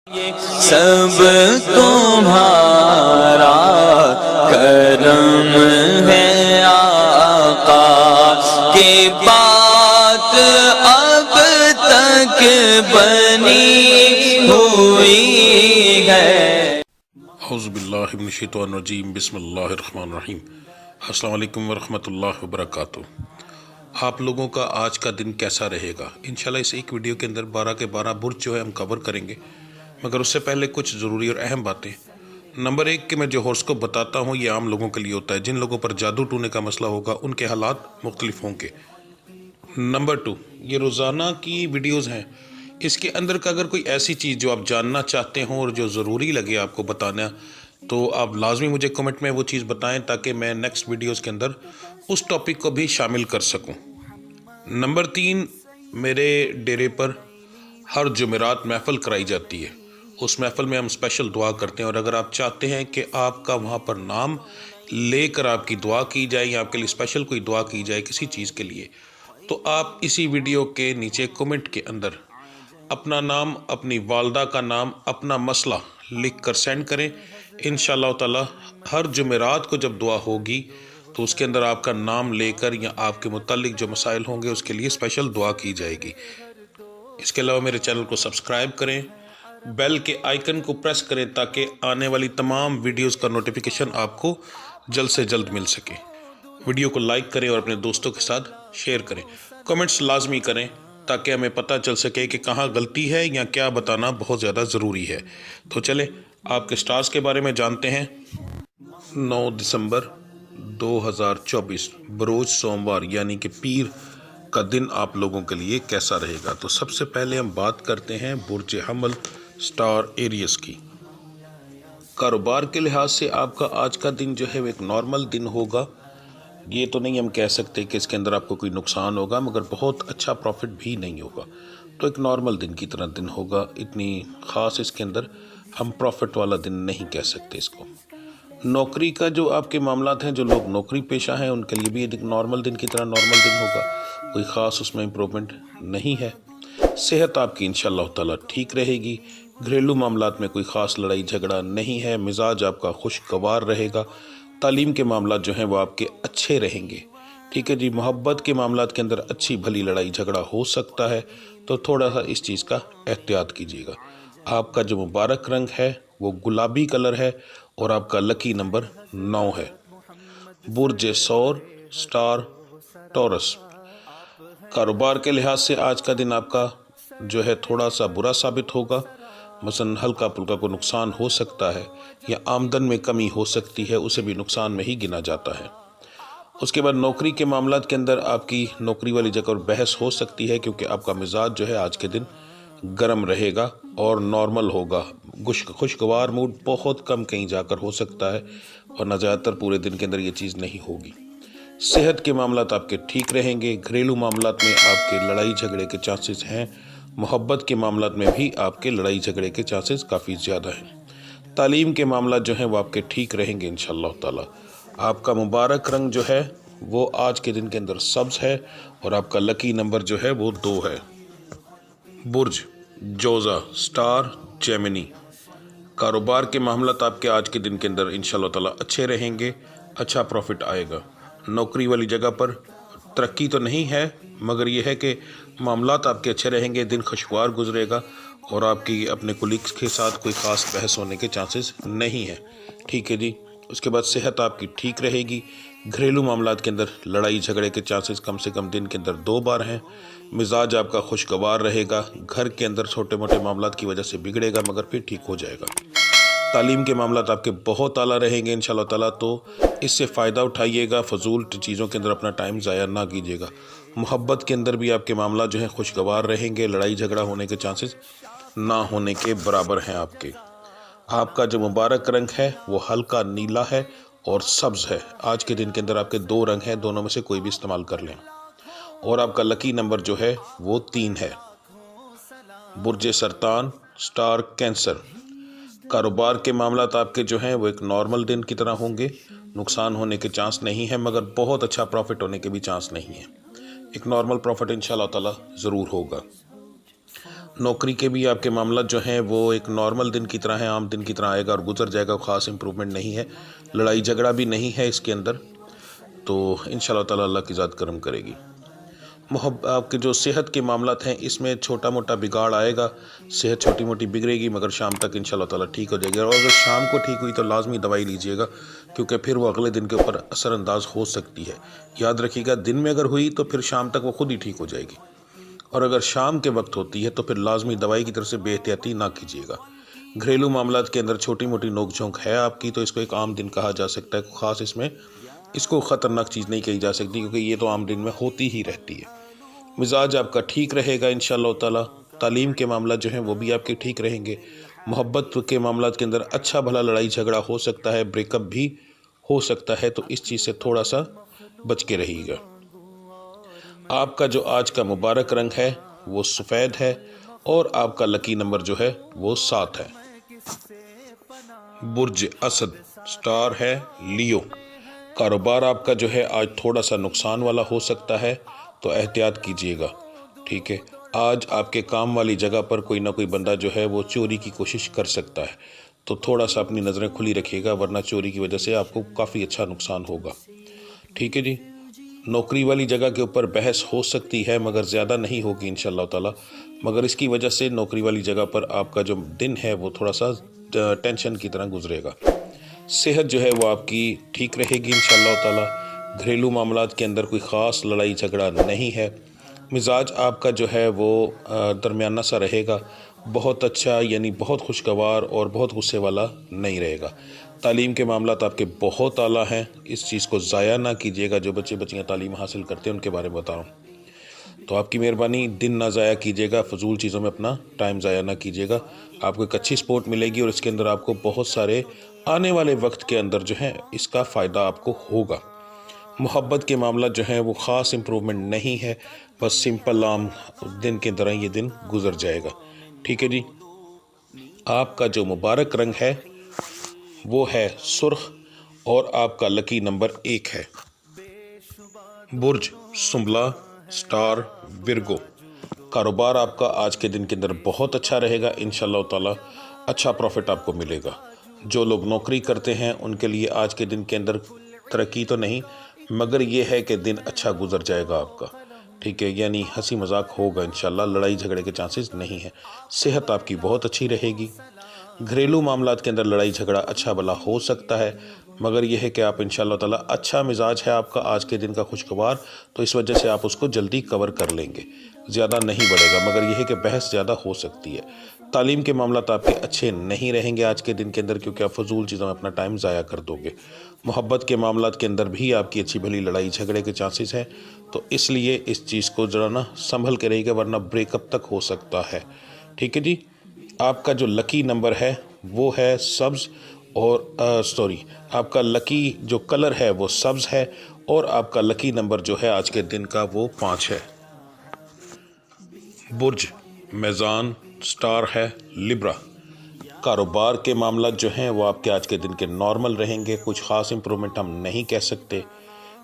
ये सब तुम्हारा करम है आका की बात अब तक बनी हुई है। औज़ुबिल्लाहि मिनश्शैतानिर्रजीम बिस्मिल्लाहिर्रहमानिर्रहीम। अस्सलाम वालेकुम वरहमतुल्लाहि वबरकातुहू। आप लोगों का आज का दिन कैसा रहेगा? इंशाल्लाह इस एक वीडियो के अंदर 12 के 12 बुर्ज जो है हम कवर करेंगे, मगर उससे पहले कुछ ज़रूरी और अहम बातें। नंबर 1 कि मैं जो हॉरोस्कोप बताता हूँ ये आम लोगों के लिए होता है। जिन लोगों पर जादू टूने का मसला होगा उनके हालात मुख्तलिफ होंगे। नंबर 2, ये रोज़ाना की वीडियोज़ हैं, इसके अंदर का अगर कोई ऐसी चीज़ जो आप जानना चाहते हो और जो ज़रूरी लगे आपको बताना, तो आप लाजमी मुझे कमेंट में वो चीज़ बताएं ताकि मैं नेक्स्ट वीडियोज़ के अंदर उस टॉपिक को भी शामिल कर सकूं। नंबर 3, मेरे डेरे पर हर जुमेरात महफ़िल कराई जाती है। उस महफ़िल में हम स्पेशल दुआ करते हैं, और अगर आप चाहते हैं कि आपका वहाँ पर नाम लेकर आपकी दुआ की जाए या आपके लिए स्पेशल कोई दुआ की जाए किसी चीज़ के लिए, तो आप इसी वीडियो के नीचे कमेंट के अंदर अपना नाम, अपनी वालदा का नाम, अपना मसला लिख कर सेंड करें। इंशाअल्लाह ताला हर जुमेरात को जब दुआ होगी तो उसके अंदर आपका नाम लेकर या आपके मुतालिक जो मसाइल होंगे उसके लिए स्पेशल दुआ की जाएगी। इसके अलावा मेरे चैनल को सब्सक्राइब करें, बेल के आइकन को प्रेस करें ताकि आने वाली तमाम वीडियोस का नोटिफिकेशन आपको जल्द से जल्द मिल सके। वीडियो को लाइक करें और अपने दोस्तों के साथ शेयर करें। कमेंट्स लाजमी करें ताकि हमें पता चल सके कि कहाँ गलती है या क्या बताना बहुत ज़्यादा ज़रूरी है। तो चले आपके स्टार्स के बारे में जानते हैं। 9 दिसंबर 2024 बरोज सोमवार यानी कि पीर का दिन आप लोगों के लिए कैसा रहेगा। तो सबसे पहले हम बात करते हैं बुर्ज हमल स्टार एरियस की। कारोबार के लिहाज से आपका आज का दिन जो है वो एक नॉर्मल दिन होगा। ये तो नहीं हम कह सकते कि इसके अंदर आपको कोई नुकसान होगा, मगर बहुत अच्छा प्रॉफिट भी नहीं होगा। तो एक नॉर्मल दिन की तरह दिन होगा। इतनी ख़ास इसके अंदर हम प्रॉफिट वाला दिन नहीं कह सकते इसको। नौकरी का जो आपके मामलात हैं, जो लोग नौकरी पेशा हैं उनके लिए भी एक नॉर्मल दिन की तरह नॉर्मल दिन होगा। कोई ख़ास उसमें इम्प्रूवमेंट नहीं है। सेहत आपकी इंशाअल्लाह ताला ठीक रहेगी। घरेलू मामलात में कोई ख़ास लड़ाई झगड़ा नहीं है। मिजाज आपका खुशगवार रहेगा। तालीम के मामला जो हैं वो आपके अच्छे रहेंगे। ठीक है जी। मोहब्बत के मामलात के अंदर अच्छी भली लड़ाई झगड़ा हो सकता है, तो थोड़ा सा इस चीज़ का एहतियात कीजिएगा। आपका जो मुबारक रंग है वो गुलाबी कलर है और आपका लकी नंबर 9 है। बुर्ज सौर स्टार टॉरस। कारोबार के लिहाज से आज का दिन आपका जो है थोड़ा सा बुरा साबित होगा। मसलन हल्का फुल्का को नुकसान हो सकता है या आमदन में कमी हो सकती है, उसे भी नुकसान में ही गिना जाता है। उसके बाद नौकरी के मामलात के अंदर आपकी नौकरी वाली जगह पर बहस हो सकती है, क्योंकि आपका मिजाज जो है आज के दिन गर्म रहेगा और नॉर्मल होगा। खुशगवार मूड बहुत कम कहीं जाकर हो सकता है, वरना ज़्यादातर पूरे दिन के अंदर ये चीज़ नहीं होगी। सेहत के मामलात आपके ठीक रहेंगे। घरेलू मामलात में आपके लड़ाई झगड़े के चांसेस हैं। मोहब्बत के मामलात में भी आपके लड़ाई झगड़े के चांसेस काफ़ी ज़्यादा हैं। तालीम के मामला जो हैं वो आपके ठीक रहेंगे इंशाअल्लाह ताला। आपका मुबारक रंग जो है वो आज के दिन के अंदर सब्ज़ है और आपका लकी नंबर जो है वो 2 है। बुर्ज जोज़ा स्टार जेमिनी। कारोबार के मामलात आपके आज के दिन के अंदर इंशाअल्लाह ताला अच्छे रहेंगे। अच्छा प्रॉफिट आएगा। नौकरी वाली जगह पर तरक्की तो नहीं है, मगर यह है कि मामलात आपके अच्छे रहेंगे। दिन खुशगवार गुजरेगा और आपकी अपने कुलीग्स के साथ कोई ख़ास बहस होने के चांसेस नहीं है। ठीक है जी। उसके बाद सेहत आपकी ठीक रहेगी। घरेलू मामलात के अंदर लड़ाई झगड़े के चांसेस कम से कम दिन के अंदर 2 बार हैं। मिजाज आपका खुशगवार रहेगा। घर के अंदर छोटे मोटे मामलात की वजह से बिगड़ेगा, मगर फिर ठीक हो जाएगा। तालीम के मामलात आपके बहुत आला रहेंगे इंशाअल्लाह ताला, तो इससे फ़ायदा उठाइएगा। फजूल चीज़ों के अंदर अपना टाइम ज़ाया ना कीजिएगा। मोहब्बत के अंदर भी आपके मामला जो हैं खुशगवार रहेंगे। लड़ाई झगड़ा होने के चांसेस ना होने के बराबर हैं आपके। आपका जो मुबारक रंग है वो हल्का नीला है और सब्ज़ है। आज के दिन के अंदर आपके 2 रंग हैं, दोनों में से कोई भी इस्तेमाल कर लें। और आपका लकी नंबर जो है वो 3 है। बुर्ज सरतान स्टार कैंसर। कारोबार के मामलात आपके जो हैं वो एक नॉर्मल दिन की तरह होंगे। नुकसान होने के चांस नहीं है, मगर बहुत अच्छा प्रॉफिट होने के भी चांस नहीं है। एक नॉर्मल प्रॉफिट इंशाअल्लाह ताला ज़रूर होगा। नौकरी के भी आपके मामला जो हैं वो एक नॉर्मल दिन की तरह है, आम दिन की तरह आएगा और गुजर जाएगा। ख़ास इम्प्रूवमेंट नहीं है, लड़ाई झगड़ा भी नहीं है इसके अंदर। तो इंशाल्लाह ताला अल्लाह की ज़ात करम करेगी। आपके जो सेहत के मामलात हैं इसमें छोटा मोटा बिगाड़ आएगा, सेहत छोटी मोटी बिगड़ेगी, मगर शाम तक इंशाल्लाह ताला ठीक हो जाएगी। और अगर शाम को ठीक हुई तो लाजमी दवाई लीजिएगा, क्योंकि फिर वो अगले दिन के ऊपर असरअंदाज हो सकती है। याद रखिएगा, दिन में अगर हुई तो फिर शाम तक वो खुद ही ठीक हो जाएगी, और अगर शाम के वक्त होती है तो फिर लाजमी दवाई की तरफ से बेहतियाती ना कीजिएगा। घरेलू मामलात के अंदर छोटी मोटी नोक झोंक है आपकी, तो इसको एक आम दिन कहा जा सकता है। ख़ास इसमें इसको ख़तरनाक चीज़ नहीं कही जा सकती, क्योंकि ये तो आम दिन में होती ही रहती है। मिजाज आपका ठीक रहेगा इंशाअल्लाह ताला। तालीम के मामला जो हैं वो भी आपके ठीक रहेंगे। मोहब्बत के मामला के अंदर अच्छा भला लड़ाई झगड़ा हो सकता है, ब्रेकअप भी हो सकता है, तो इस चीज़ से थोड़ा सा बच के रहिएगा। आपका जो आज का मुबारक रंग है वो सफ़ेद है, और आपका लकी नंबर जो है वो 7 है। बुर्ज असद, स्टार है लियो। कारोबार आपका जो है आज थोड़ा सा नुकसान वाला हो सकता है, तो एहतियात कीजिएगा, ठीक है। आज आपके काम वाली जगह पर कोई ना कोई बंदा जो है वो चोरी की कोशिश कर सकता है, तो थोड़ा सा अपनी नज़रें खुली रखिएगा, वरना चोरी की वजह से आपको काफ़ी अच्छा नुकसान होगा, ठीक है जी। नौकरी वाली जगह के ऊपर बहस हो सकती है, मगर ज़्यादा नहीं होगी इंशाअल्लाह ताला। मगर इसकी वजह से नौकरी वाली जगह पर आपका जो दिन है वो थोड़ा सा टेंशन की तरह गुजरेगा। सेहत जो है वो आपकी ठीक रहेगी इंशाअल्लाह ताला। घरेलू मामलात के अंदर कोई ख़ास लड़ाई झगड़ा नहीं है। मिजाज आपका जो है वो दरमियाना सा रहेगा, बहुत अच्छा यानी बहुत खुशगवार और बहुत गुस्से वाला नहीं रहेगा। तालीम के मामलात आपके बहुत आला हैं, इस चीज़ को ज़ाया ना कीजिएगा। जो बच्चे बच्चियाँ तालीम हासिल करते हैं उनके बारे में बता रहा हूँ, तो आपकी मेहरबानी दिन ना ज़ाया कीजिएगा, फ़जूल चीज़ों में अपना टाइम ज़ाया ना कीजिएगा। आपको एक अच्छी सपोर्ट मिलेगी, और इसके अंदर आपको बहुत सारे आने वाले वक्त के अंदर जो है इसका फ़ायदा आपको होगा। मोहब्बत के मामला जो है वो ख़ास इम्प्रूवमेंट नहीं है, बस सिंपल आम दिन की तरह ये दिन गुजर जाएगा, ठीक है जी। आपका जो मुबारक रंग है वो है सुर्ख, और आपका लकी नंबर 1 है। बुर्ज सुंबला, स्टार विरगो। कारोबार आपका आज के दिन के अंदर बहुत अच्छा रहेगा इंशाअल्लाह ताला, अच्छा प्रॉफिट आपको मिलेगा। जो लोग नौकरी करते हैं उनके लिए आज के दिन के अंदर तरक्की तो नहीं, मगर ये है कि दिन अच्छा गुजर जाएगा आपका, ठीक है, यानी हंसी मजाक होगा इंशाल्लाह, लड़ाई झगड़े के चांसेस नहीं है। सेहत आपकी बहुत अच्छी रहेगी। घरेलू मामलात के अंदर लड़ाई झगड़ा अच्छा भला हो सकता है, मगर यह है कि आप इंशाअल्लाह ताला अच्छा मिजाज है आपका आज के दिन का खुशगवार, तो इस वजह से आप उसको जल्दी कवर कर लेंगे, ज़्यादा नहीं बढ़ेगा, मगर यह है कि बहस ज़्यादा हो सकती है। तालीम के मामलात आपके अच्छे नहीं रहेंगे आज के दिन के अंदर, क्योंकि आप फजूल चीज़ों में अपना टाइम ज़ाया कर दोगे। मोहब्बत के मामलात के अंदर भी आपकी अच्छी भली लड़ाई झगड़े के चांसेस हैं, तो इसलिए इस चीज़ को ज़रा ना संभल के रहिएगा, वरना ब्रेकअप तक हो सकता है, ठीक है जी। आपका जो लकी नंबर है वो है सब्ज़, और आपका लकी जो कलर है वो सब्ज़ है, और आपका लकी नंबर जो है आज के दिन का वो 5 है। बुर्ज मैज़ान, स्टार है लिब्रा। कारोबार के मामला जो हैं वो आपके आज के दिन के नॉर्मल रहेंगे, कुछ ख़ास इम्प्रूवमेंट हम नहीं कह सकते,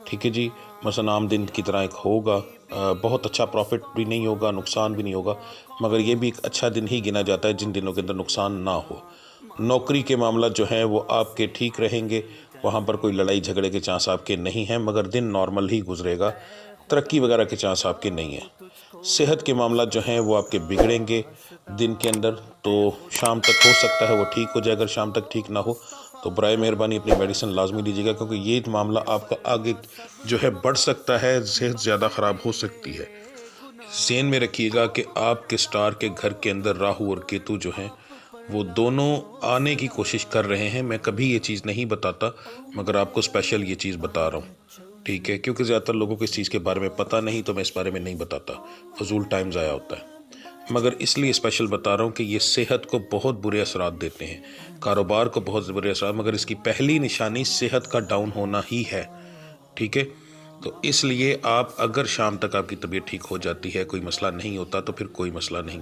ठीक है जी। मसलन आम दिन की तरह एक होगा, बहुत अच्छा प्रॉफिट भी नहीं होगा, नुकसान भी नहीं होगा, मगर ये भी एक अच्छा दिन ही गिना जाता है जिन दिनों के अंदर नुकसान ना हो। नौकरी के मामला जो हैं वो आपके ठीक रहेंगे, वहाँ पर कोई लड़ाई झगड़े के चांस आपके नहीं हैं, मगर दिन नॉर्मल ही गुजरेगा, तरक्की वगैरह के चांस आपके नहीं हैं। सेहत के मामला जो हैं वो आपके बिगड़ेंगे दिन के अंदर, तो शाम तक हो सकता है वो ठीक हो जाए। अगर शाम तक ठीक ना हो तो बराए मेहरबानी अपनी मेडिसिन लाजमी लीजिएगा, क्योंकि ये मामला आपका आगे जो है बढ़ सकता है, सेहत ज़्यादा ख़राब हो सकती है। ज़हन में रखिएगा कि आपके स्टार के घर के अंदर राहु और केतु जो हैं वो दोनों आने की कोशिश कर रहे हैं। मैं कभी ये चीज़ नहीं बताता, मगर आपको स्पेशल ये चीज़ बता रहा हूँ, ठीक है, क्योंकि ज़्यादातर लोगों को इस चीज़ के बारे में पता नहीं, तो मैं इस बारे में नहीं बताता, फजूल टाइम ज़ाया होता है। मगर इसलिए स्पेशल बता रहा हूँ कि ये सेहत को बहुत बुरे असरात देते हैं, कारोबार को बहुत बुरे असरात, मगर इसकी पहली निशानी सेहत का डाउन होना ही है, ठीक है। तो इसलिए आप अगर शाम तक आपकी तबीयत ठीक हो जाती है, कोई मसला नहीं होता, तो फिर कोई मसला नहीं।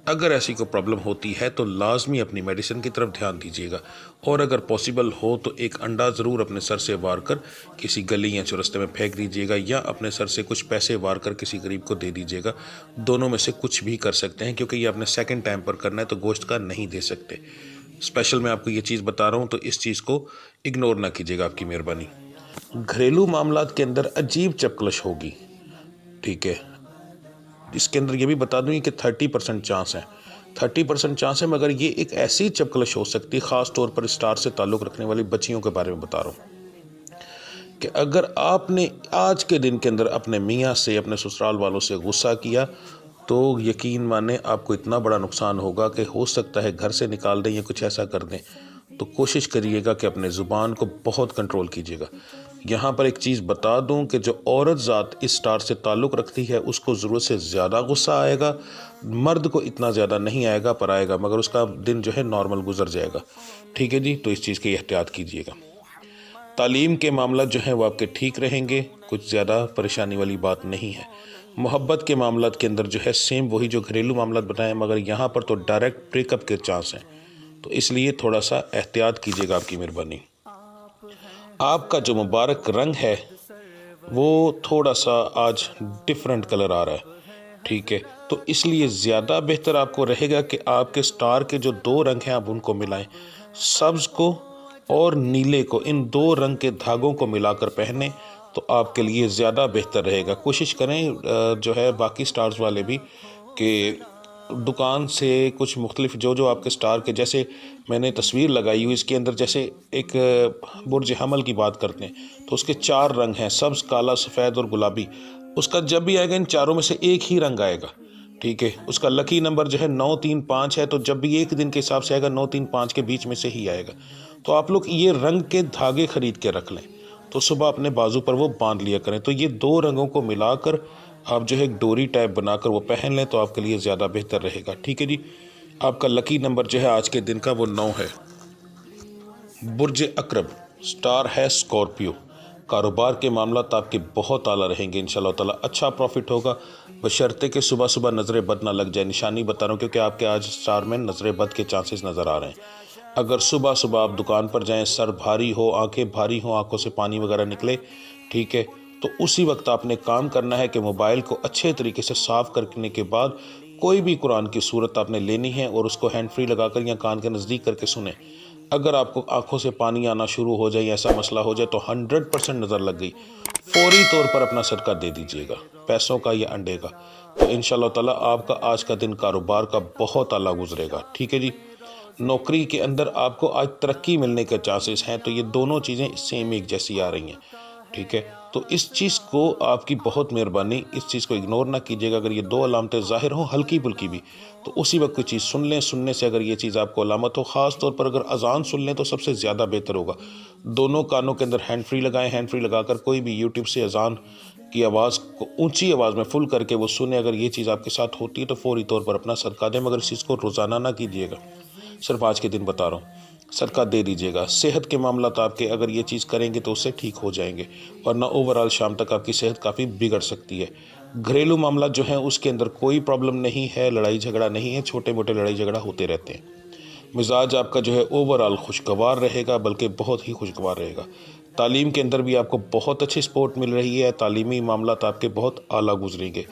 अगर ऐसी कोई प्रॉब्लम होती है तो लाजमी अपनी मेडिसिन की तरफ ध्यान दीजिएगा, और अगर पॉसिबल हो तो एक अंडा ज़रूर अपने सर से वार कर किसी गली या चौरस्ते में फेंक दीजिएगा, या अपने सर से कुछ पैसे वार कर किसी गरीब को दे दीजिएगा। दोनों में से कुछ भी कर सकते हैं, क्योंकि ये आपने सेकंड टाइम पर करना है तो गोश्त का नहीं दे सकते। स्पेशल मैं आपको ये चीज़ बता रहा हूँ, तो इस चीज़ को इग्नोर ना कीजिएगा, आपकी मेहरबानी। घरेलू मामलात के अंदर अजीब चपकलश होगी, ठीक है। इसके अंदर ये भी बता दूँ कि 30% चांस है, 30% चांस है, मगर ये एक ऐसी चपकलश हो सकती है, ख़ास तौर पर स्टार से ताल्लुक़ रखने वाली बच्चियों के बारे में बता रहा हूँ, कि अगर आपने आज के दिन के अंदर अपने मियाँ से, अपने ससुराल वालों से गुस्सा किया तो यकीन माने आपको इतना बड़ा नुकसान होगा कि हो सकता है घर से निकाल दें या कुछ ऐसा कर दें। तो कोशिश करिएगा कि अपने ज़ुबान को बहुत कंट्रोल कीजिएगा। यहाँ पर एक चीज़ बता दूँ कि जो औरत ज़ात इस स्टार से ताल्लुक़ रखती है उसको ज़रूरत से ज़्यादा गुस्सा आएगा, मर्द को इतना ज़्यादा नहीं आएगा, पर आएगा, मगर उसका दिन जो है नॉर्मल गुजर जाएगा, ठीक है जी। तो इस चीज़ की एहतियात कीजिएगा। तालीम के मामला जो है वो आपके ठीक रहेंगे, कुछ ज़्यादा परेशानी वाली बात नहीं है। मोहब्बत के मामला के अंदर जो है सेम वही जो घरेलू मामला बताएं, मगर यहाँ पर तो डायरेक्ट ब्रेकअप के चांस हैं, तो इसलिए थोड़ा सा एहतियात कीजिएगा, आपकी मेहरबानी। आपका जो मुबारक रंग है वो थोड़ा सा आज डिफरेंट कलर आ रहा है, ठीक है। तो इसलिए ज़्यादा बेहतर आपको रहेगा कि आपके स्टार के जो 2 रंग हैं आप उनको मिलाएं, सब्ज़ को और नीले को, इन 2 रंग के धागों को मिलाकर पहने तो आपके लिए ज़्यादा बेहतर रहेगा। कोशिश करें जो है बाकी स्टार्स वाले भी कि दुकान से कुछ मुख्तलिफ जो आपके स्टार के, जैसे मैंने तस्वीर लगाई हुई इसके अंदर, जैसे एक बुर्ज हमल की बात करते हैं तो उसके 4 रंग हैं, सब्ज़, काला, सफ़ेद और गुलाबी। उसका जब भी आएगा इन चारों में से एक ही रंग आएगा, ठीक है। उसका लकी नंबर जो है 935 है, तो जब भी एक दिन के हिसाब से आएगा 935 के बीच में से ही आएगा। तो आप लोग ये रंग के धागे ख़रीद के रख लें, तो सुबह अपने बाजू पर वो बांध लिया करें। तो ये 2 रंगों को मिलाकर आप जो है एक डोरी टाइप बनाकर वो पहन लें तो आपके लिए ज़्यादा बेहतर रहेगा, ठीक है जी। आपका लकी नंबर जो है आज के दिन का वो 9 है। बुर्ज अकरब, स्टार है स्कॉर्पियो। कारोबार के मामला आपके बहुत आला रहेंगे इंशाल्लाह ताला, अच्छा प्रॉफिट होगा, बशर्ते कि सुबह सुबह नज़र बद ना लग जाए। निशानी बता रहा हूँ क्योंकि आपके आज स्टार में नज़र बद के चांसेस नज़र आ रहे हैं। अगर सुबह सुबह आप दुकान पर जाएं, सर भारी हो, आंखें भारी हो, आंखों से पानी वगैरह निकले, ठीक है, तो उसी वक्त आपने काम करना है कि मोबाइल को अच्छे तरीके से साफ़ करने के बाद कोई भी कुरान की सूरत आपने लेनी है और उसको हैंड फ्री लगाकर या कान के नज़दीक करके सुने। अगर आपको आंखों से पानी आना शुरू हो जाए, ऐसा मसला हो जाए, तो 100% नज़र लग गई, फौरी तौर पर अपना सदका दे दीजिएगा, पैसों का या अंडे का। तो इंशाल्लाह ताला आपका आज का दिन कारोबार का बहुत आला गुजरेगा, ठीक है जी। नौकरी के अंदर आपको आज तरक्की मिलने के चांसेस हैं, तो ये दोनों चीज़ें सेम एक जैसी आ रही हैं, ठीक है। तो इस चीज़ को आपकी बहुत मेहरबानी, इस चीज़ को इग्नोर ना कीजिएगा। अगर ये 2 अलामतें ज़ाहिर हों हल्की फुल्की भी, तो उसी वक्त कोई चीज़ सुन लें। सुनने से अगर ये चीज़ आपको अलामत हो, ख़ास तौर पर अगर अजान सुन लें तो सबसे ज़्यादा बेहतर होगा। दोनों कानों के अंदर हैंड फ्री लगाएं, हैंड फ्री लगाकर कोई भी यूट्यूब से अजान की आवाज़ को ऊंची आवाज़ में फुल करके वो सुने। अगर ये चीज़ आपके साथ होती है तो फौरी तौर पर अपना सदका दें, मगर इस चीज़ को रोज़ाना ना कीजिएगा, सिर्फ आज के दिन बता रहा हूँ, सदका दे दीजिएगा। सेहत के मामला आपके अगर ये चीज़ करेंगे तो उससे ठीक हो जाएंगे, वरना ओवरऑल शाम तक आपकी सेहत काफ़ी बिगड़ सकती है। घरेलू मामला जो है उसके अंदर कोई प्रॉब्लम नहीं है, लड़ाई झगड़ा नहीं है, छोटे मोटे लड़ाई झगड़ा होते रहते हैं। मिजाज आपका जो है ओवरऑल खुशगवार रहेगा, बल्कि बहुत ही खुशगवार रहेगा। तालीम के अंदर भी आपको बहुत अच्छी सपोर्ट मिल रही है, तालीमी मामला आपके बहुत आला गुजरेंगे।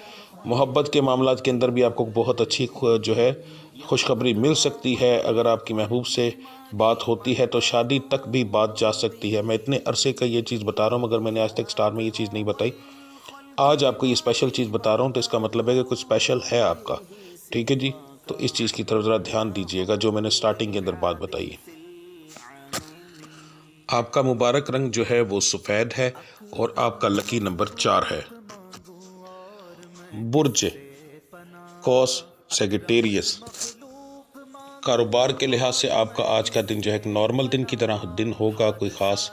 मोहब्बत के मामला के अंदर भी आपको बहुत अच्छी जो है खुशखबरी मिल सकती है। अगर आपकी महबूब से बात होती है तो शादी तक भी बात जा सकती है। मैं इतने अरसे का ये चीज़ बता रहा हूँ, मगर मैंने आज तक स्टार में ये चीज़ नहीं बताई। आज आपको ये स्पेशल चीज़ बता रहा हूँ, तो इसका मतलब है कि कुछ स्पेशल है आपका, ठीक है जी। तो इस चीज़ की तरफ ज़रा ध्यान दीजिएगा जो मैंने स्टार्टिंग के अंदर बात बताई है। आपका मुबारक रंग जो है वो सफ़ेद है और आपका लकी नंबर 4 है। बुर्ज कौस सेगिटेरियस, कारोबार के लिहाज से आपका आज का दिन जो है एक नॉर्मल दिन की तरह दिन होगा, कोई ख़ास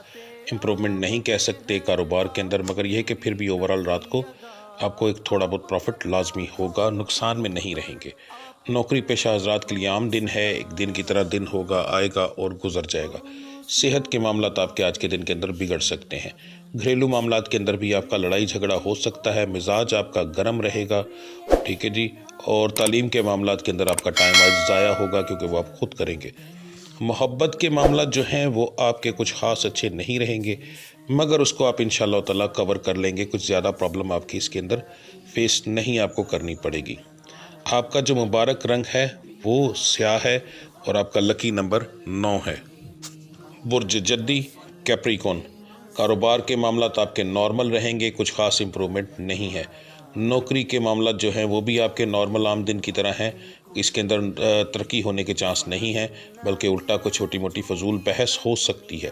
इम्प्रूवमेंट नहीं कह सकते कारोबार के अंदर, मगर यह है कि फिर भी ओवरऑल रात को आपको एक थोड़ा बहुत प्रॉफिट लाजमी होगा, नुकसान में नहीं रहेंगे। नौकरी पेशा हज़रात के लिए आम दिन है, एक दिन की तरह दिन होगा, आएगा और गुजर जाएगा। सेहत के मामला आपके आज के दिन के अंदर बिगड़ सकते हैं। घरेलू मामलात के अंदर भी आपका लड़ाई झगड़ा हो सकता है, मिजाज आपका गर्म रहेगा, ठीक है जी। और तालीम के मामलात के अंदर आपका टाइम आज ज़ाया होगा क्योंकि वो आप ख़ुद करेंगे। मोहब्बत के मामला जो हैं वो आपके कुछ ख़ास अच्छे नहीं रहेंगे, मगर उसको आप इंशाअल्लाह ताला कवर कर लेंगे। कुछ ज़्यादा प्रॉब्लम आपकी इसके अंदर फेस नहीं आपको करनी पड़ेगी। आपका जो मुबारक रंग है वो स्याह है और आपका लकी नंबर 9 है। बुर्ज जद्दी कैप्रिकॉन, कारोबार के मामला तो आपके नॉर्मल रहेंगे, कुछ ख़ास इम्प्रूवमेंट नहीं है। नौकरी के मामला जो हैं वो भी आपके नॉर्मल आम दिन की तरह हैं, इसके अंदर तरक्की होने के चांस नहीं है, बल्कि उल्टा कुछ छोटी मोटी फजूल बहस हो सकती है।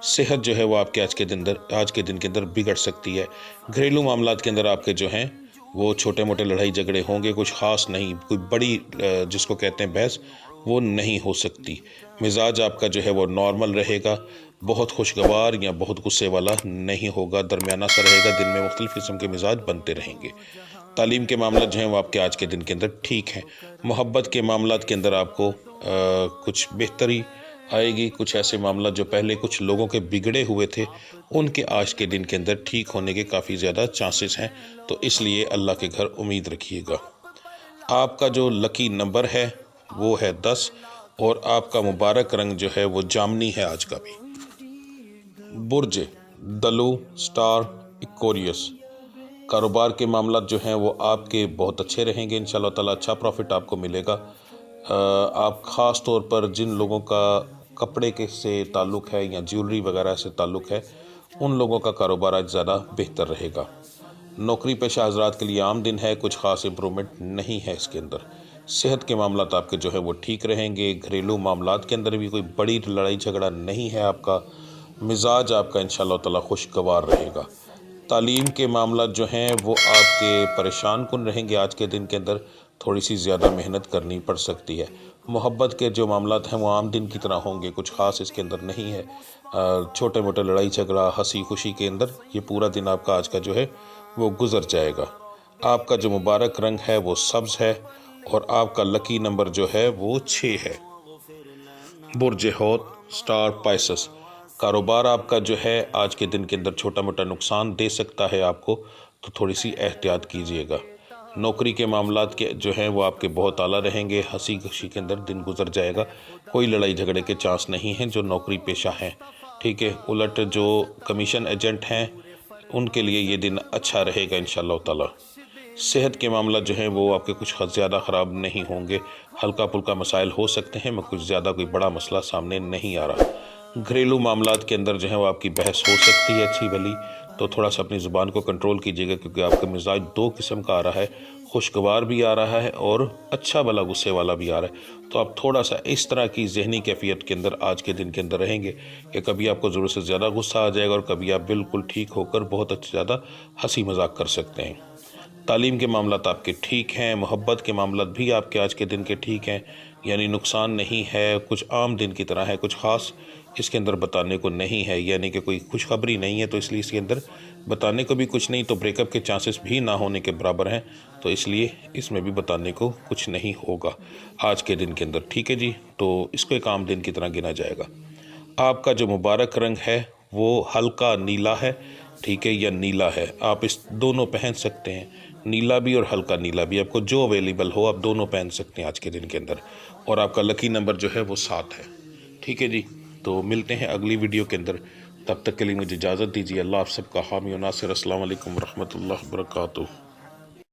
सेहत जो है वो आपके आज के दिन के अंदर बिगड़ सकती है। घरेलू मामलात के अंदर आपके जो हैं वो छोटे मोटे लड़ाई झगड़े होंगे, कुछ ख़ास नहीं, कोई बड़ी जिसको कहते हैं बहस वो नहीं हो सकती। मिजाज आपका जो है वो नॉर्मल रहेगा, बहुत खुशगवार या बहुत गुस्से वाला नहीं होगा, दरमियाना सा रहेगा। दिन में मुख्तलिफ़ किस्म के मिजाज बनते रहेंगे। तालीम के मामला जो हैं वो आपके आज के दिन के अंदर ठीक हैं। मोहब्बत के मामलात के अंदर आपको कुछ बेहतरी आएगी। कुछ ऐसे मामला जो पहले कुछ लोगों के बिगड़े हुए थे उनके आज के दिन के अंदर ठीक होने के काफ़ी ज़्यादा चांसेस हैं, तो इसलिए अल्लाह के घर उम्मीद रखिएगा। आपका जो लकी नंबर है वो है 10 और आपका मुबारक रंग जो है वो जामनी है आज का भी। बुर्ज दलू स्टार इक्वेरियस, कारोबार के मामला जो हैं वो आपके बहुत अच्छे रहेंगे इंशाअल्लाह ताला, अच्छा प्रॉफिट आपको मिलेगा। आप ख़ास तौर पर जिन लोगों का कपड़े के से ताल्लुक़ है या ज्वेलरी वगैरह से ताल्लुक़ है उन लोगों का कारोबार आज ज़्यादा बेहतर रहेगा। नौकरी पेशा हज़रात के लिए आम दिन है, कुछ ख़ास इम्प्रूवमेंट नहीं है इसके अंदर। सेहत के मामलात आपके जो है वो ठीक रहेंगे। घरेलू मामलात के अंदर भी कोई बड़ी लड़ाई झगड़ा नहीं है आपका। मिजाज आपका इंशाअल्लाह ताला खुशगवार रहेगा। तालीम के मामला जो हैं वो आपके परेशान कुन रहेंगे आज के दिन के अंदर, थोड़ी सी ज़्यादा मेहनत करनी पड़ सकती है। मोहब्बत के जो मामलात हैं वो आम दिन की तरह होंगे, कुछ ख़ास इसके अंदर नहीं है। छोटे मोटे लड़ाई झगड़ा हंसी खुशी के अंदर ये पूरा दिन आपका आज का जो है वो गुजर जाएगा। आपका जो मुबारक रंग है वो सब्ज़ है और आपका लकी नंबर जो है वो 6 है। बुर्ज हौत स्टार पाइसस, कारोबार आपका जो है आज के दिन के अंदर छोटा मोटा नुकसान दे सकता है आपको, तो थोड़ी सी एहतियात कीजिएगा। नौकरी के मामलात के जो हैं वो आपके बहुत आला रहेंगे, हंसी खुशी के अंदर दिन गुजर जाएगा, कोई लड़ाई झगड़े के चांस नहीं हैं जो नौकरी पेशा हैं, ठीक है। उलट जो कमीशन एजेंट हैं उनके लिए ये दिन अच्छा रहेगा इंशाअल्लाह ताला। सेहत के मामला जो हैं वो आपके कुछ ज़्यादा ख़राब नहीं होंगे, हल्का फुल्का मसाइल हो सकते हैं मगर कुछ ज़्यादा कोई बड़ा मसला सामने नहीं आ रहा। घरेलू मामलात के अंदर जो है वो आपकी बहस हो सकती है अच्छी भली, तो थोड़ा सा अपनी ज़ुबान को कंट्रोल कीजिएगा क्योंकि आपका मिजाज 2 किस्म का आ रहा है, खुशगवार भी आ रहा है और अच्छा भला गुस्से वाला भी आ रहा है। तो आप थोड़ा सा इस तरह की जहनी कैफियत के अंदर आज के दिन के अंदर रहेंगे कि कभी आपको ज़रूरत से ज़्यादा गुस्सा आ जाएगा और कभी आप बिल्कुल ठीक होकर बहुत अच्छी ज़्यादा हंसी मजाक कर सकते हैं। तालीम के मामलात आपके ठीक हैं। मोहब्बत के मामलात भी आपके आज के दिन के ठीक हैं, यानी नुकसान नहीं है, कुछ आम दिन की तरह है, कुछ ख़ास इसके अंदर बताने को नहीं है, यानी कि कोई खुशखबरी नहीं है, तो इसलिए इसके अंदर बताने को भी कुछ नहीं, तो ब्रेकअप के चांसेस भी ना होने के बराबर हैं, तो इसलिए इसमें भी बताने को कुछ नहीं होगा आज के दिन के अंदर, ठीक है जी। तो इसको एक आम दिन की तरह गिना जाएगा। आपका जो मुबारक रंग है वो हल्का नीला है, ठीक है, या नीला है, आप इस दोनों पहन सकते हैं, नीला भी और हल्का नीला भी, आपको जो अवेलेबल हो आप दोनों पहन सकते हैं आज के दिन के अंदर। और आपका लकी नंबर जो है वो 7 है, ठीक है जी। तो मिलते हैं अगली वीडियो के अंदर, तब तक के लिए मुझे इजाज़त दीजिए। अल्लाह आप सबका हामी और नासिर। अस्सलाम वालेकुम रहमतुल्लाहि व बरकातुहू।